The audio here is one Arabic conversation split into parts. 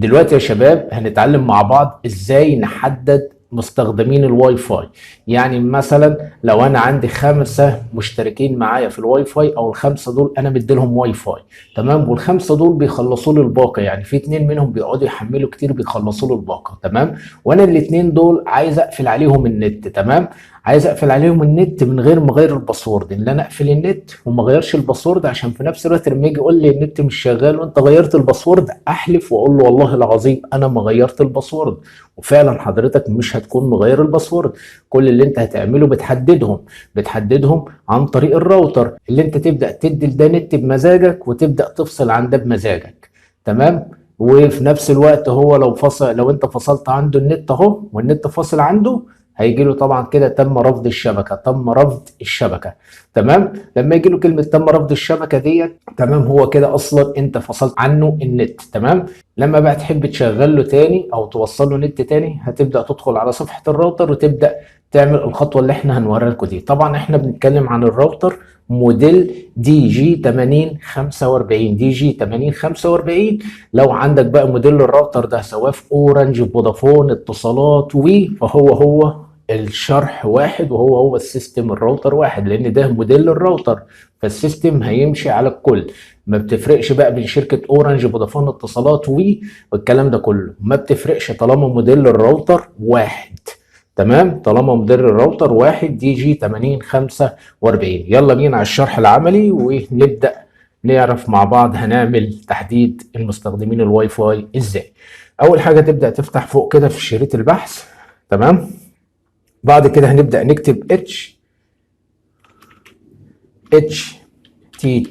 دلوقتي يا شباب هنتعلم مع بعض ازاي نحدد مستخدمين الواي فاي. يعني مثلا لو انا عندي 5 مشتركين معايا في الواي فاي، او ال5 دول انا مديلهم واي فاي، تمام، وال5 دول بيخلصوا لي الباقه، يعني في 2 منهم بيقعدوا يحملوا كتير بيخلصوا لي الباقه، تمام، وانا ال2 دول عايز اقفل عليهم النت، تمام، عايز اقفل عليهم النت من غير ما اغير الباسورد، ان انا اقفل النت وما اغيرش الباسورد، عشان في نفس الوقت لما يجي يقول لي النت مش شغال وانت غيرت الباسورد احلف واقول له والله العظيم انا ما غيرت الباسورد. وفعلا حضرتك مش هتكون مغير الباسورد. كل اللي انت هتعمله بتحددهم عن طريق الراوتر، اللي انت تبدا تدي ده نت بمزاجك وتبدا تفصل عن ده بمزاجك، تمام. وفي نفس الوقت هو لو انت فصلت عنده النت اهو والنت فاصل عنده، هيجي له طبعا كده تم رفض الشبكه، تم رفض الشبكه، تمام. لما يجي له كلمه تم رفض الشبكه ديت، تمام، هو كده اصلا انت فصلت عنه النت، تمام. لما بقى تحب تشغل له تاني او توصل له نت تاني، هتبدا تدخل على صفحه الراوتر وتبدا تعمل الخطوه اللي احنا هنوريها لكم دي. طبعا احنا بنتكلم عن الراوتر موديل دي جي 8045، دي جي 8045. لو عندك بقى موديل الراوتر ده سواء في اورنج، فودافون، اتصالات، فهو الشرح واحد، وهو السيستم الراوتر واحد، لان ده موديل الراوتر، فالسيستم هيمشي على الكل. ما بتفرقش بقى بين شركة اورنج، فودافون، اتصالات، والكلام ده كله ما بتفرقش طالما موديل الراوتر واحد، تمام. طالما موديل الراوتر واحد دي جي 8045. يلا بينا على الشرح العملي ونبدأ نعرف مع بعض هنعمل تحديد المستخدمين الواي فاي ازاي. اول حاجة تبدأ تفتح فوق كده في شريط البحث، تمام. بعد كده هنبدأ نكتب اتش تي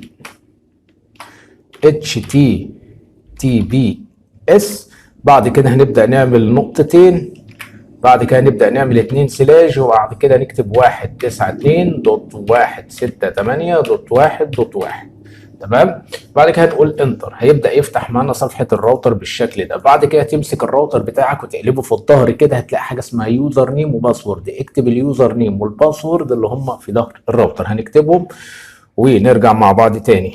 تي بي اس. بعد كده هنبدأ نعمل نقطتين، بعد كده نبدأ نعمل 2 سلاش، وبعد كده نكتب 192.168.1.1. تمام. بعد كده هنقول انتر، هيبدأ يفتح معانا صفحة الراوتر بالشكل ده. بعد كده تمسك الراوتر بتاعك وتقلبه في الظهر كده، هتلاقي حاجة اسمها يوزر نيم وباسورد. اكتب اليوزر نيم والباسورد اللي هم في ظهر الراوتر، هنكتبهم ونرجع مع بعض تاني.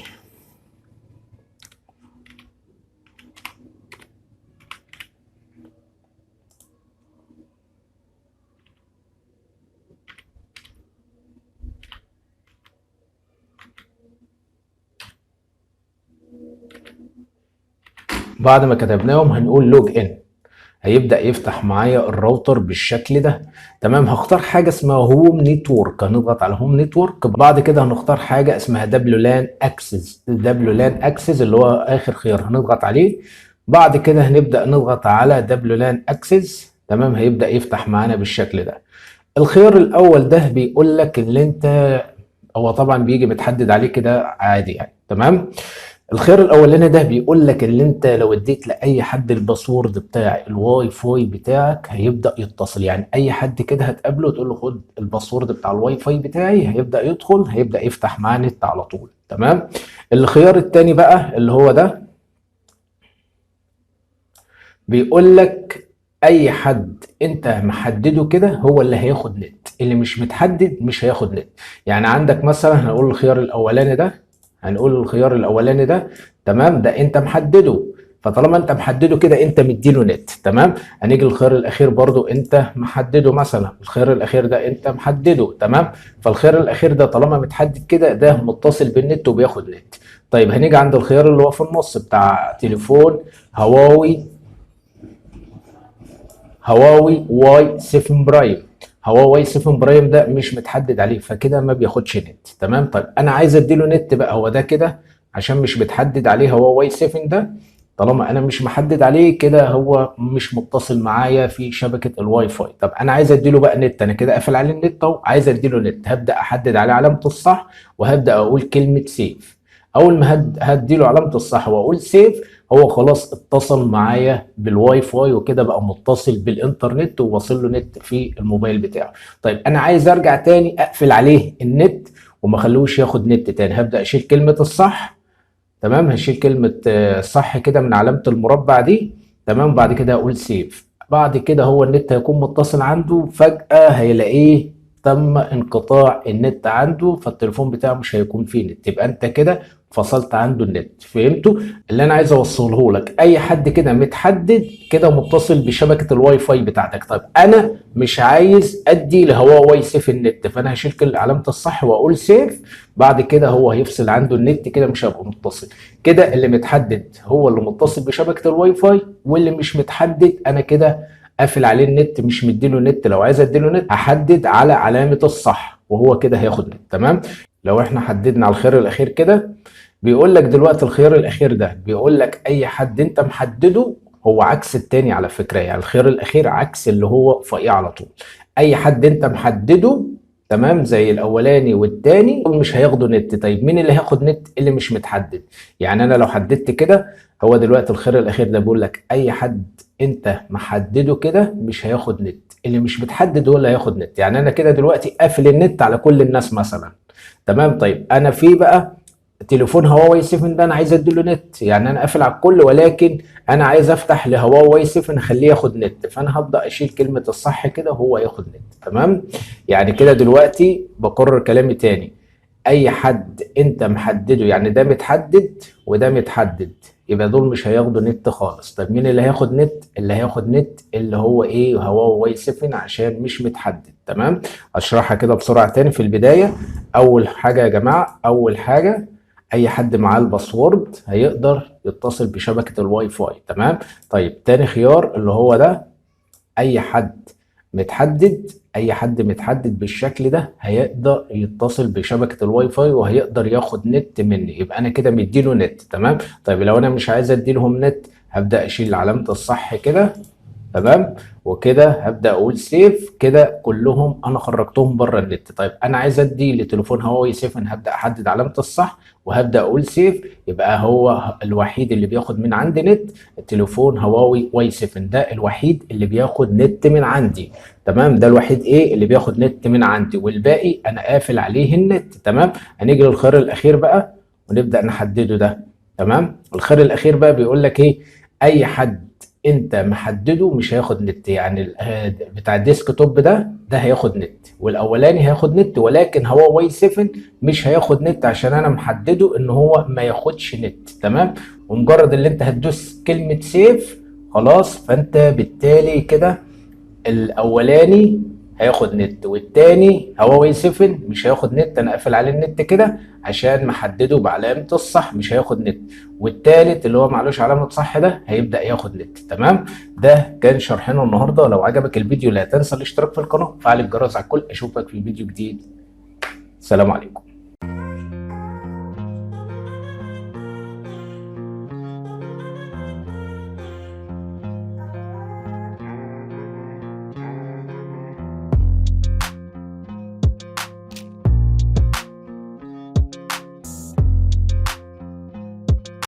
بعد ما كتبناهم هنقول لوج ان، هيبدأ يفتح معايا الراوتر بالشكل ده، تمام. هختار حاجة اسمها هوم نتورك، هنضغط على هوم نتورك. بعد كده هنختار حاجة اسمها دبليو لان اكسس اللي هو اخر خيار، هنضغط عليه. بعد كده هنبدأ نضغط على دبليو لان اكسس، تمام. هيبدأ يفتح معانا بالشكل ده. الخيار الاول ده بيقول لك اللي انت، هو طبعا بيجي متحدد عليه كده عادي يعني، تمام. الخيار الاولاني ده بيقول لك اللي انت لو اديت لاي حد الباسورد بتاع الواي فاي بتاعك هيبدا يتصل، يعني اي حد كده هتقابله تقول له خد الباسورد بتاع الواي فاي بتاعي، هيبدا يدخل، هيبدا يفتح معاه نت على طول، تمام. الخيار التاني بقى اللي هو ده بيقول لك اي حد انت محدده كده هو اللي هياخد نت، اللي مش متحدد مش هياخد نت. يعني عندك مثلا هنقول الخيار الاولاني ده، تمام، ده انت محدده، فطالما انت محدده كده انت مديله نت، تمام. هنيجي للخيار الاخير برضو انت محدده، مثلا الخيار الاخير ده انت محدده، تمام. فالخيار الاخير ده طالما متحدد كده ده متصل بالنت وبياخد نت. طيب هنيجي عند الخيار اللي هو في النص بتاع تليفون هواوي واي 7 برايم. هواوي 7 برايم ده مش متحدد عليه، فكده ما بياخدش نت، تمام. طيب انا عايز اديله نت بقى، هو ده كده عشان مش متحدد عليه هواوي 7 ده، طالما انا مش محدد عليه كده هو مش متصل معايا في شبكه الواي فاي. طب انا عايز اديله بقى نت، انا كده قافل عليه النت اهو، عايز اديله نت، هبدا احدد عليه علامه الصح وهبدا اقول كلمه سيف. اول ما هديله علامه الصح واقول سيف، هو خلاص اتصل معايا بالواي فاي وكده بقى متصل بالانترنت وواصل له نت في الموبايل بتاعه. طيب انا عايز ارجع تاني اقفل عليه النت وما خلوش ياخد نت تاني، هبدا اشيل كلمه الصح، تمام. هشيل كلمه صح كده من علامه المربع دي، تمام. بعد كده اقول سيف. بعد كده هو النت هيكون متصل عنده، فجاه هيلاقيه تم انقطاع النت عنده، فالتليفون بتاعه مش هيكون فيه نت. يبقى انت كده فصلت عنده النت. فهمتوا اللي انا عايز اوصله لك؟ اي حد كده متحدد كده متصل بشبكه الواي فاي بتاعتك. طيب انا مش عايز ادي لهواوي سيف النت، فانا هشيل كل علامه الصح واقول سيف، بعد كده هو هيفصل عنده النت كده مش هيبقى متصل. كده اللي متحدد هو اللي متصل بشبكه الواي فاي، واللي مش متحدد انا كده قافل عليه النت، مش مديله نت. لو عايز اديله نت هحدد على علامه الصح وهو كده هياخد نت. تمام. لو احنا حددنا على الخيار الاخير كده، بيقول لك دلوقتي الخيار الاخير ده بيقول لك اي حد انت محدده، هو عكس التاني على فكره، يعني الخيار الاخير عكس اللي هو فوقيه على طول. اي حد انت محدده تمام زي الاولاني والتاني مش هياخدوا نت. طيب مين اللي هياخد نت؟ اللي مش متحدد. يعني انا لو حددت كده، هو دلوقتي الخيار الاخير ده بيقول لك اي حد انت محدده كده مش هياخد نت، اللي مش متحدد هو اللي هياخد نت. يعني انا كده دلوقتي قافل النت على كل الناس مثلا. تمام. طيب انا في بقى تليفون هواوي 7 ده انا عايز اديله نت، يعني انا قافل على الكل، ولكن انا عايز افتح لهواوي 7 اخليه ياخد نت، فانا هبدا اشيل كلمه الصح كده وهو ياخد نت. تمام. يعني كده دلوقتي بكرر كلامي تاني، اي حد انت محدده، يعني ده متحدد وده متحدد، يبقى دول مش هياخدوا نت خالص. طب مين اللي هياخد نت؟ اللي هياخد نت اللي هو ايه؟ هواوي 7 عشان مش متحدد. تمام. اشرحها كده بسرعه تاني في البدايه. اول حاجه يا جماعه، اول حاجه اي حد معاه الباسورد هيقدر يتصل بشبكة الواي فاي. تمام. طيب تاني خيار اللي هو ده، اي حد متحدد، اي حد متحدد بالشكل ده هيقدر يتصل بشبكة الواي فاي وهيقدر ياخد نت مني، يبقى انا كده مديله نت. تمام. طيب لو انا مش عايز اديلهم نت، هبدأ اشيل علامة الصح كده. تمام. وكده هبدا اقول سيف، كده كلهم انا خرجتهم بره النت. طيب انا عايز ادي لتليفون هواوي 7، هبدا احدد علامه الصح وهبدا اقول سيف، يبقى هو الوحيد اللي بياخد من عندي نت التليفون هواوي واي 7 ده، الوحيد اللي بياخد نت من عندي. تمام. ده الوحيد ايه اللي بياخد نت من عندي، والباقي انا قافل عليه النت. تمام. هنيجي للخيار الاخير بقى ونبدا نحدده ده. تمام. الخيار الاخير بقى بيقول لك ايه؟ اي حد انت محدده مش هياخد نت، يعني بتاع الديسك توب ده هياخد نت، والاولاني هياخد نت، ولكن هواوي 7 مش هياخد نت عشان انا محدده ان هو ما ياخدش نت. تمام. ومجرد اللي انت هتدوس كلمة سيف خلاص، فانت بالتالي كده الاولاني هياخد نت، والتاني هواوي 7 مش هياخد نت، انا قافل عليه النت كده عشان محدده بعلامة الصح مش هياخد نت، والتالت اللي هو معلوش علامة صح ده هيبدأ ياخد نت. تمام. ده كان شرحنا النهارده. لو عجبك الفيديو لا تنسى الاشتراك في القناة وفعل الجرس على الكل. اشوفك في فيديو جديد. سلام عليكم.